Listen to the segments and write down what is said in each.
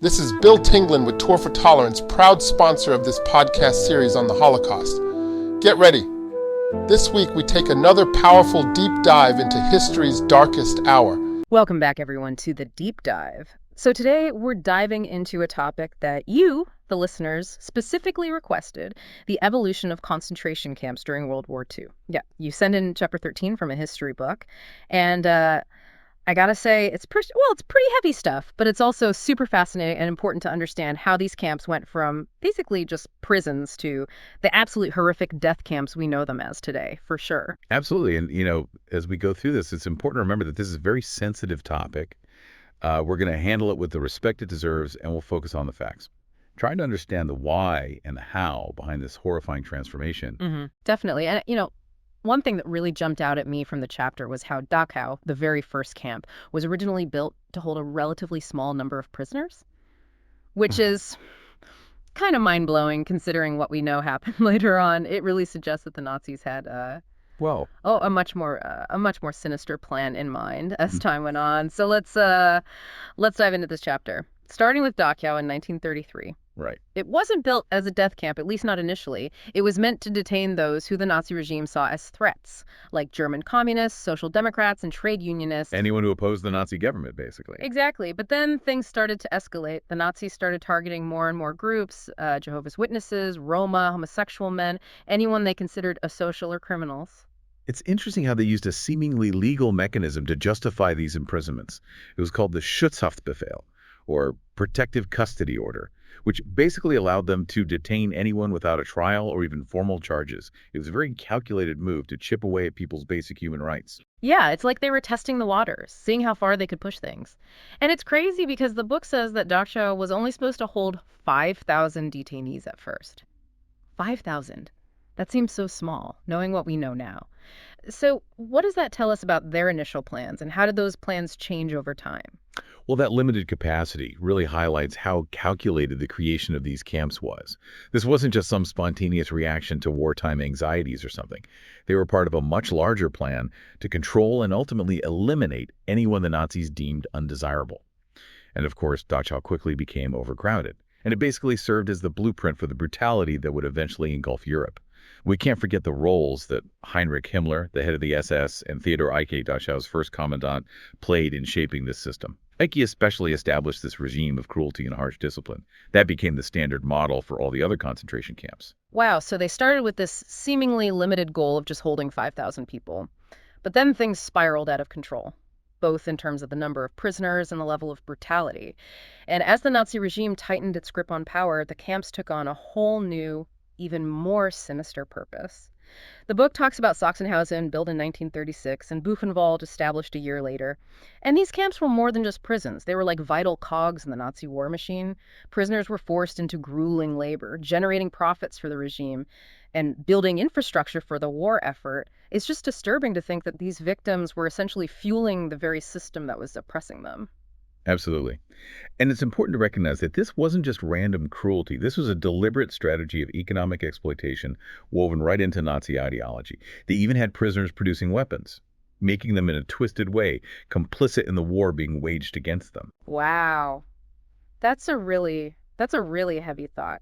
This is Bill Tinglin with Tour for Tolerance, proud sponsor of this podcast series on the Holocaust. Get ready. This week we take another powerful deep dive into history's darkest hour. Welcome back, everyone, to the Deep Dive. So today we're diving into a topic that you, the listeners, specifically requested, the evolution of concentration camps during World War II. Yeah, you send in chapter 13 from a history book, and I gotta say, it's pretty heavy stuff, but it's also super fascinating and important to understand how these camps went from basically just prisons to the absolute horrific death camps we know them as today, for sure. Absolutely. And, as we go through this, it's important to remember that this is a very sensitive topic. We're going to handle it with the respect it deserves, and we'll focus on the facts. Trying to understand the why and the how behind this horrifying transformation. Definitely. And, one thing that really jumped out at me from the chapter was how Dachau, the very first camp, was originally built to hold a relatively small number of prisoners, which is kind of mind-blowing considering what we know happened later on. It really suggests that the Nazis had a much more sinister plan in mind as time went on. So let's dive into this chapter. Starting with Dachau in 1933. Right. It wasn't built as a death camp, at least not initially. It was meant to detain those who the Nazi regime saw as threats, like German communists, social democrats, and trade unionists. Anyone who opposed the Nazi government, basically. Exactly. But then things started to escalate. The Nazis started targeting more and more groups, Jehovah's Witnesses, Roma, homosexual men, anyone they considered asocial or criminals. It's interesting how they used a seemingly legal mechanism to justify these imprisonments. It was called the Schutzhaftbefehl, or protective custody order, which basically allowed them to detain anyone without a trial or even formal charges. It was a very calculated move to chip away at people's basic human rights. Yeah, it's like they were testing the waters, seeing how far they could push things. And it's crazy because the book says that Dachau was only supposed to hold 5,000 detainees at first. 5,000. That seems so small, knowing what we know now. So what does that tell us about their initial plans, and how did those plans change over time? Well, that limited capacity really highlights how calculated the creation of these camps was. This wasn't just some spontaneous reaction to wartime anxieties or something. They were part of a much larger plan to control and ultimately eliminate anyone the Nazis deemed undesirable. And of course, Dachau quickly became overcrowded, and it basically served as the blueprint for the brutality that would eventually engulf Europe. We can't forget the roles that Heinrich Himmler, the head of the SS, and Theodor Eicke, Dachau's first commandant, played in shaping this system. Eicke especially established this regime of cruelty and harsh discipline. That became the standard model for all the other concentration camps. Wow, so they started with this seemingly limited goal of just holding 5,000 people. But then things spiraled out of control, both in terms of the number of prisoners and the level of brutality. And as the Nazi regime tightened its grip on power, the camps took on a whole new, even more sinister purpose. The book talks about Sachsenhausen, built in 1936, and Buchenwald, established a year later. And these camps were more than just prisons. They were like vital cogs in the Nazi war machine. Prisoners were forced into grueling labor, generating profits for the regime, and building infrastructure for the war effort. It's just disturbing to think that these victims were essentially fueling the very system that was oppressing them. Absolutely. And it's important to recognize that this wasn't just random cruelty. This was a deliberate strategy of economic exploitation woven right into Nazi ideology. They even had prisoners producing weapons, making them in a twisted way complicit in the war being waged against them. Wow. That's a really heavy thought.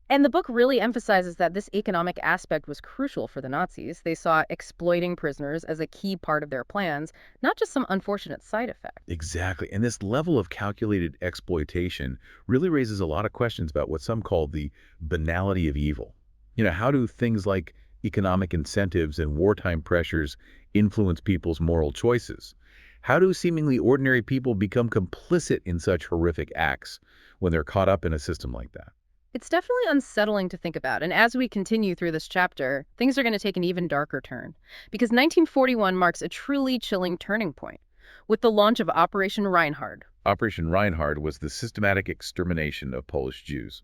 And the book really emphasizes that this economic aspect was crucial for the Nazis. They saw exploiting prisoners as a key part of their plans, not just some unfortunate side effect. Exactly. And this level of calculated exploitation really raises a lot of questions about what some call the banality of evil. How do things like economic incentives and wartime pressures influence people's moral choices? How do seemingly ordinary people become complicit in such horrific acts when they're caught up in a system like that? It's definitely unsettling to think about, and as we continue through this chapter, things are going to take an even darker turn, because 1941 marks a truly chilling turning point, with the launch of Operation Reinhard. Operation Reinhard was the systematic extermination of Polish Jews,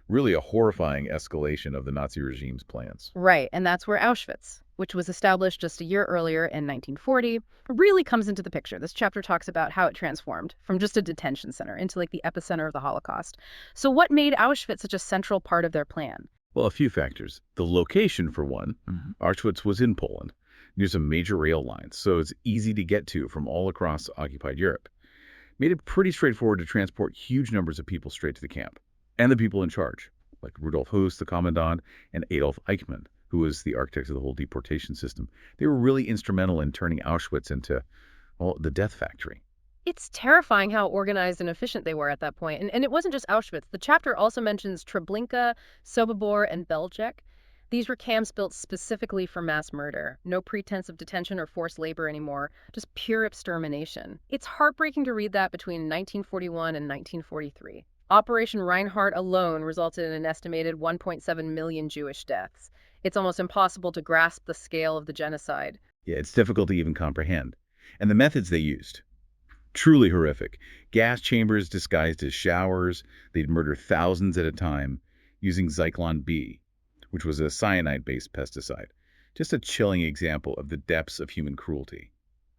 really a horrifying escalation of the Nazi regime's plans. Right, and that's where Auschwitz, which was established just a year earlier in 1940, really comes into the picture. This chapter talks about how it transformed from just a detention center into like the epicenter of the Holocaust. So what made Auschwitz such a central part of their plan? Well, a few factors. The location, for one. Auschwitz was in Poland, near some major rail lines, so it's easy to get to from all across occupied Europe. made it pretty straightforward to transport huge numbers of people straight to the camp. And the people in charge, like Rudolf Höss, the commandant, and Adolf Eichmann, who was the architect of the whole deportation system. They were really instrumental in turning Auschwitz into, well, the death factory. It's terrifying how organized and efficient they were at that point. And it wasn't just Auschwitz. The chapter also mentions Treblinka, Sobibor, and Belzec. These were camps built specifically for mass murder. No pretense of detention or forced labor anymore, just pure extermination. It's heartbreaking to read that between 1941 and 1943. Operation Reinhard alone resulted in an estimated 1.7 million Jewish deaths. It's almost impossible to grasp the scale of the genocide. Yeah, it's difficult to even comprehend. And the methods they used, truly horrific. Gas chambers disguised as showers. They'd murder thousands at a time using Zyklon B, which was a cyanide-based pesticide. Just a chilling example of the depths of human cruelty,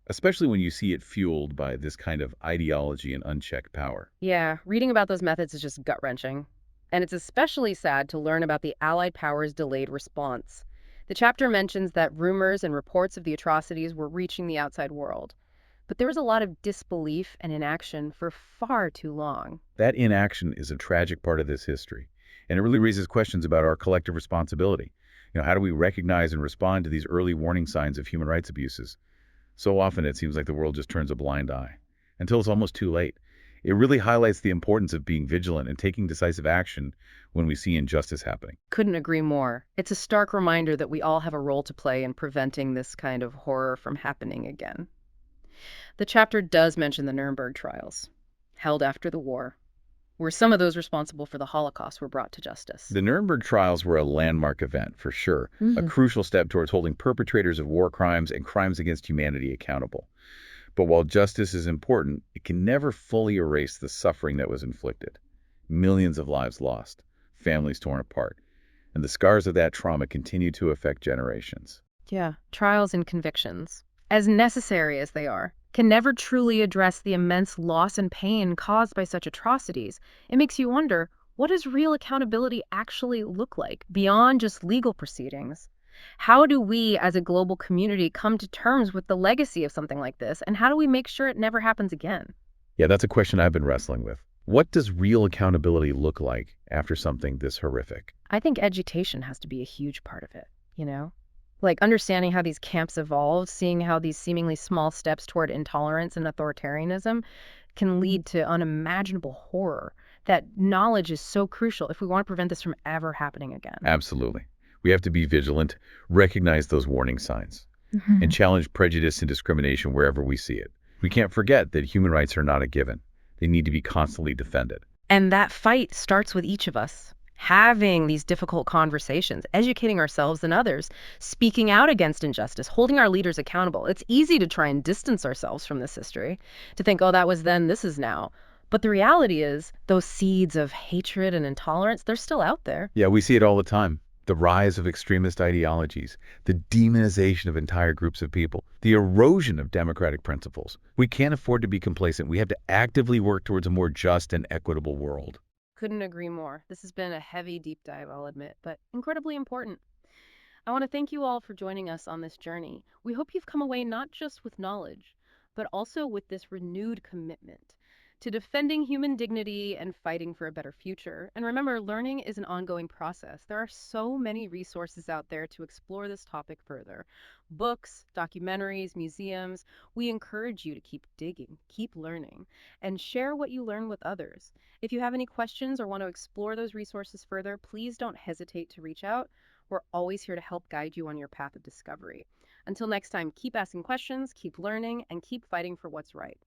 especially when you see it fueled by this kind of ideology and unchecked power. Yeah, reading about those methods is just gut-wrenching. And it's especially sad to learn about the Allied powers' delayed response. The chapter mentions that rumors and reports of the atrocities were reaching the outside world. But there was a lot of disbelief and inaction for far too long. That inaction is a tragic part of this history, and it really raises questions about our collective responsibility. How do we recognize and respond to these early warning signs of human rights abuses? So often it seems like the world just turns a blind eye, until it's almost too late. It really highlights the importance of being vigilant and taking decisive action when we see injustice happening. Couldn't agree more. It's a stark reminder that we all have a role to play in preventing this kind of horror from happening again. The chapter does mention the Nuremberg trials, held after the war, where some of those responsible for the Holocaust were brought to justice. The Nuremberg trials were a landmark event, for sure, a crucial step towards holding perpetrators of war crimes and crimes against humanity accountable. But while justice is important, it can never fully erase the suffering that was inflicted. Millions of lives lost, families torn apart, and the scars of that trauma continue to affect generations. Yeah, trials and convictions, as necessary as they are, can never truly address the immense loss and pain caused by such atrocities. It makes you wonder, what does real accountability actually look like beyond just legal proceedings? How do we as a global community come to terms with the legacy of something like this, and how do we make sure it never happens again? Yeah, that's a question I've been wrestling with. What does real accountability look like after something this horrific? I think education has to be a huge part of it. Like understanding how these camps evolved, seeing how these seemingly small steps toward intolerance and authoritarianism can lead to unimaginable horror. That knowledge is so crucial if we want to prevent this from ever happening again. Absolutely. We have to be vigilant, recognize those warning signs, and challenge prejudice and discrimination wherever we see it. We can't forget that human rights are not a given. They need to be constantly defended. And that fight starts with each of us. Having these difficult conversations, educating ourselves and others, speaking out against injustice, holding our leaders accountable. It's easy to try and distance ourselves from this history, to think, oh, that was then, this is now. But the reality is, those seeds of hatred and intolerance, they're still out there. Yeah, we see it all the time. The rise of extremist ideologies, the demonization of entire groups of people, the erosion of democratic principles. We can't afford to be complacent. We have to actively work towards a more just and equitable world. Couldn't agree more. This has been a heavy deep dive, I'll admit, but incredibly important. I want to thank you all for joining us on this journey. We hope you've come away not just with knowledge, but also with this renewed commitment to defending human dignity and fighting for a better future. And remember, learning is an ongoing process. There are so many resources out there to explore this topic further. Books, documentaries, museums. We encourage you to keep digging, keep learning, and share what you learn with others. If you have any questions or want to explore those resources further, please don't hesitate to reach out. We're always here to help guide you on your path of discovery. Until next time, keep asking questions, keep learning, and keep fighting for what's right.